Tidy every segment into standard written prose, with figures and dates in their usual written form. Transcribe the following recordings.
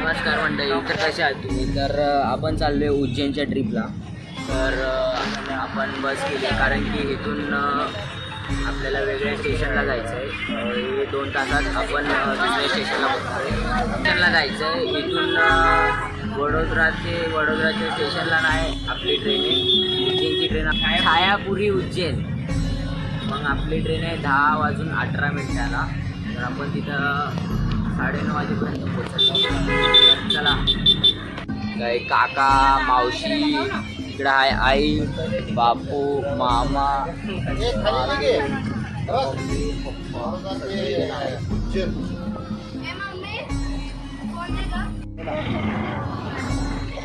नमस्कार मंडळी, तर कसे आहात तुम्ही? तर आपण चाललोय उज्जैनच्या ट्रिपला. तर आपण बस केली कारण की इथून आपल्याला वेगळ्या स्टेशनला जायचं आहे. 2 तासात आपण दुसऱ्या स्टेशनला स्टेशनला जायचं आहे. इथून वडोदराच्या स्टेशनला नाही आपली ट्रेन आहे. उज्जैनची ट्रेन आहे छायापुरी उज्जैन. मग आपली ट्रेन आहे 10:18 तर आपण तिथं 9:30 वाजेपर्यंत पोहोचलो. चला, काय काका मावशी इकडं आहे, आई बापू मामा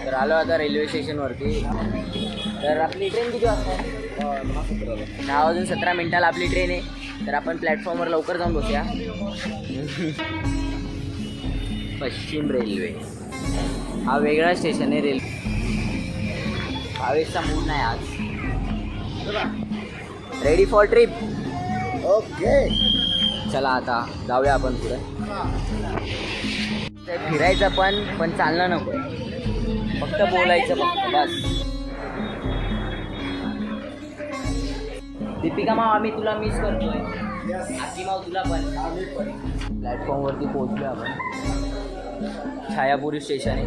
तर आलो आता रेल्वे स्टेशनवरती. तर आपली ट्रेन किती वाजता? 10:17 आपली ट्रेन आहे. तर आपण प्लॅटफॉर्मवर लवकर जाऊन बसूया. पश्चिम रेल्वे हा वेगळा स्टेशन आहे. रेल्वे हवेचा मूड नाही आज. Ready for trip? ओके, चला आता जाऊया आपण पुढे. फिरायचं पण चालणं नको, फक्त बोलायचं फक्त बस. दीपिका माव, आम्ही तुला मिस करतोय. आजी माव तुला पण. प्लॅटफॉर्मवरती पोहोचलो आपण. छायापुरी स्टेशन आहे.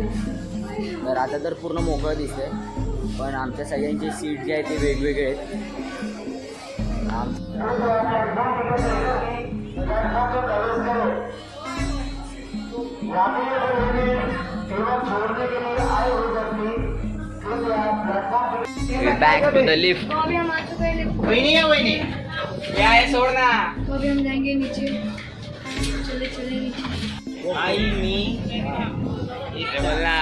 तर आता तर पूर्ण मोकळं दिसतंय, पण आमच्या सगळ्यांचे सीट जे आहेत ते वेगवेगळे आहेत. Back to the lift. वहिनी क्या है, छोड़ना. अभी हम जाएंगे नीचे. चले चले नीचे. आई मी बोला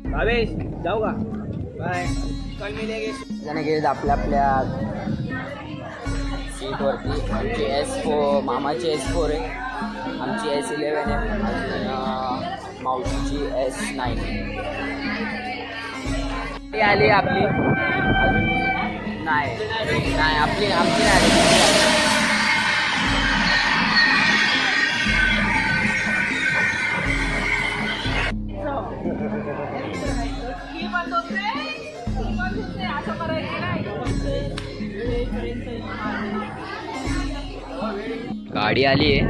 भावेश जाऊ का? बाय, कल मिलेंगे. जण गेले आपल्या आपल्या सीटवरती. आमची S4, मामाची S4 आहे, आमची S11 आहे, अजून मावशीची S9 ती आली आपली. अजून नाही आमची नाही आली. गाडी आली आहे.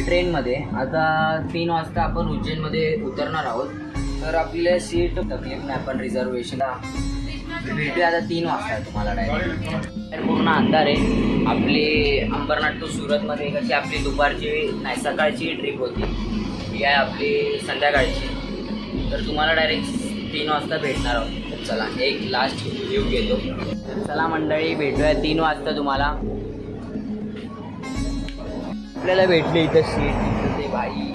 ट्रेनमध्ये आता 3 वाजता आपण उज्जैनमध्ये उतरणार आहोत. तर आपल्या सीट तकलीफ नाही, आपण रिझर्वेशनला भेटूया आता 3 वाजता तुम्हाला डायरेक्ट. पूर्ण अंधार आहे. आपली अंबरनाथ टू सुरतमध्ये कशी आपली दुपारची नाही सकाळची ट्रिप होती, ही आहे आपली संध्याकाळची. तर तुम्हाला डायरेक्ट 3 वाजता भेटणार आहोत. तर चला एक लास्ट व्ह्यू घेतो. तर चला मंडळी, भेटूया 3 वाजता तुम्हाला. आपल्याला भेटले इथं सीट. इथं ते भाई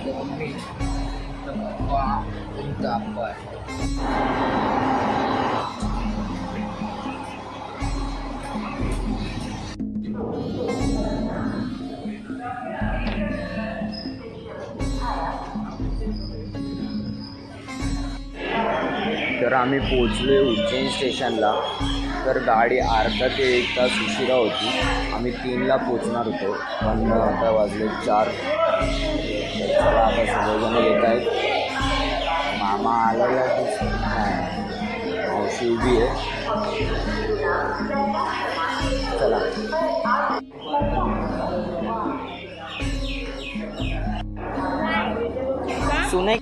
तर आम्ही पोचलो उज्जैन स्टेशनला. तर गाडी अर्धा ते 1 तास उशिरा होती. आम्ही 3ला पोचणार होतो, पण आता वाजले 4. चला आता सगळेजण येत आहेत. मामा आलेला नाही, मावशी उभी आहे. चला सुने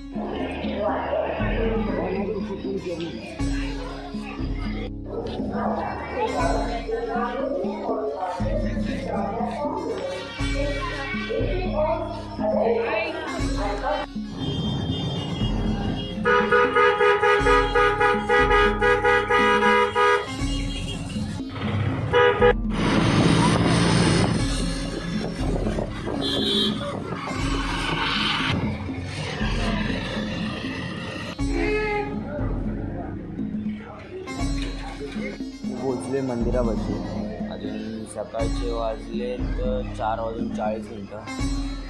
पोचले मंदिरापाशी. अजून सकाळचे वाजले तर 4:40.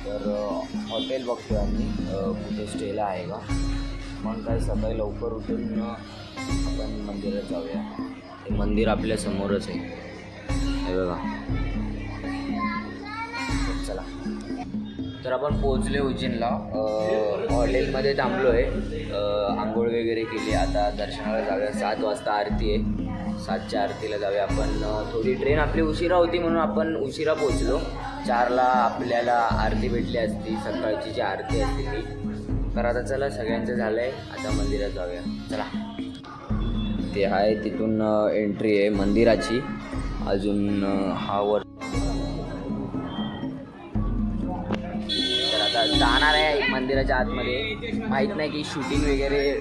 तर हॉटेल बघतो आम्ही कुठे स्टेला आहे का. मग काय सकाळी लवकर उठून आपण मंदिरात जाऊया. हे मंदिर आपल्या समोरच आहे, हे बघा. चला, तर आपण पोहोचले उज्जैनला. हॉटेलमध्ये थांबलो आहे, आंघोळ वगैरे केली. आता दर्शनाला जाऊया. 7 वाजता आरती आहे, 7च्या आरतीला जाऊया आपण. थोडी ट्रेन आपली उशिरा होती म्हणून आपण उशिरा पोहोचलो. 4ला आपल्याला आरती भेटली असती, सकाळची जी आरती असते ती. तर आता चला, सगळ्यांचं झालं आहे, आता मंदिरात जाऊया. चला, ते आहे तिथून एंट्री आहे मंदिराची. अजून हा वर तर आता जाणार आहे मंदिराच्या आतमध्ये. माहीत नाही की शूटिंग वगैरे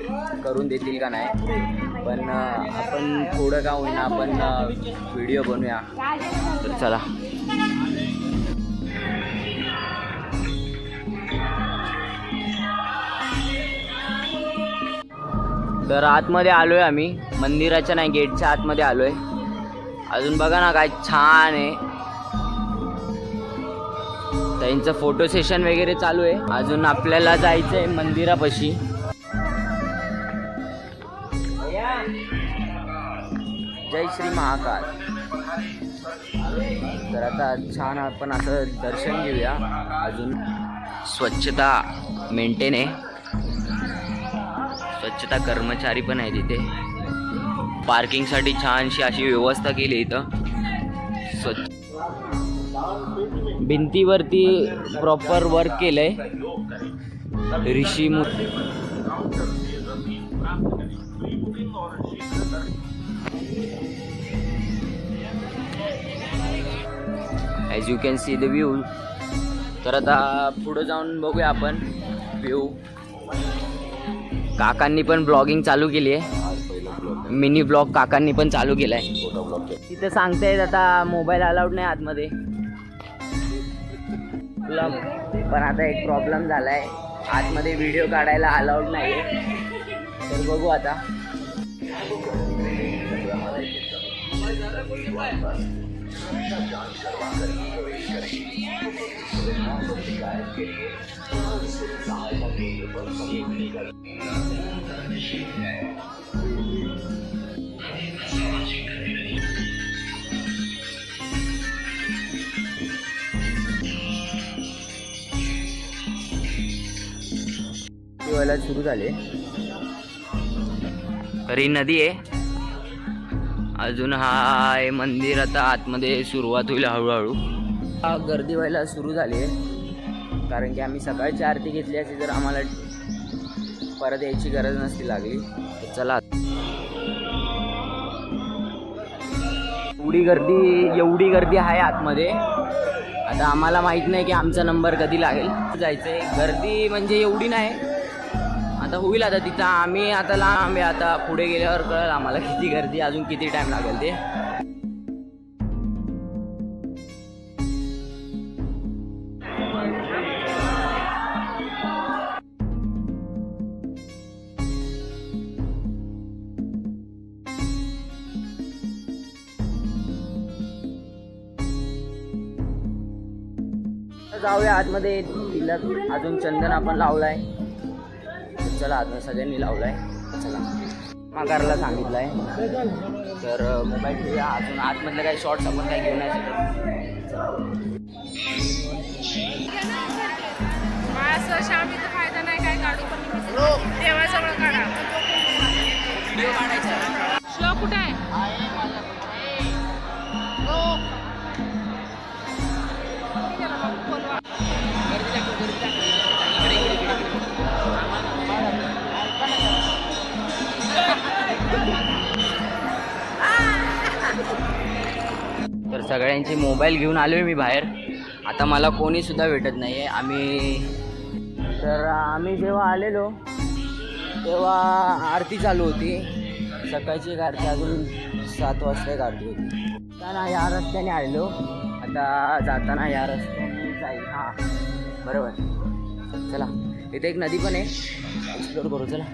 करून देतील का नाही, पण आपण थोडं का होईना आपण व्हिडिओ बनवूया. तर चला. तर आतमध्ये आलो आहे आम्ही, मंदिराच्या नाही गेटच्या आतमध्ये आलो आहे. अजून बघा ना काय छान आहे. त्यांचं फोटो सेशन वगैरे चालू आहे. अजून आपल्याला जायचं आहे मंदिरापाशी. जय श्री महाकाल. तर आता छान आपण असं दर्शन घेऊया. अजून स्वच्छता मेंटेन आहे, स्वच्छता कर्मचारी पण आहे तिथे. पार्किंगसाठी छानशी अशी व्यवस्था केली इथं. स्वच्छ भिंतीवरती प्रॉपर वर्क केलंय. Rishi as you can see the view. तर आता पुढं जाऊन बघूया आपण व्ह्यू. काकांनी पण ब्लॉगिंग चालू केली आहे, मिनी ब्लॉग काकांनी पण चालू केला आहे. तिथं सांगतायत आता मोबाईल अलाउड नाही आतमध्ये, पण आता एक प्रॉब्लेम झाला आहे, आतमध्ये व्हिडिओ काढायला अलाउड नाही आहे. तर बघू आता. व्हायला सुरू झाले. तर ही नदी आहे. अजून हा मंदिर आता आतमध्ये सुरुवात होईल हळूहळू. गर्दी व्हायला सुरू झाली आहे, कारण की आम्ही सकाळची आरती घेतली असती तर आम्हाला परत यायची गरज नसती लागली. तर चला, एवढी गर्दी आहे आतमध्ये. आता आम्हाला माहीत नाही की आमचा नंबर कधी लागेल. जायचंय, गर्दी म्हणजे एवढी नाही, आता होईल. आता तिथं आम्ही आता लांब आहे, आता पुढे गेल्यावर कळेल आम्हाला किती गर्दी, अजून किती टाईम लागेल ते. जाऊया आतमध्ये. तिला अजून चंदन आपण लावलाय. चला, आता सगळ्यांनी लावलाय. चला, माघारला सांगितलंय. तर मोबाईल ठेवूया. अजून आतमधले काही शॉर्ट्स आपण काही घेऊन नाही शकत. शामीचा फायदा नाही काय काढू, पण देवाजवळ काढा. व्हिडिओ काढायचा. श्लोक कुठे आहे? तर सगळ्यांचे मोबाईल घेऊन आलो आहे मी बाहेर. आता मला कोणी सुद्धा भेटत नाही आहे. आम्ही जेव्हा आलेलो तेव्हा आरती चालू होती, सकाळची एक आरती. अजून 7 वाजता एक आरती होती. जाताना या रस्त्याने आलेलो, आता जाताना या रस्त्याने जाईल. हां, बरोबर. चला, इथे एक नदी पण आहे, एक्सप्लोर करू. चला.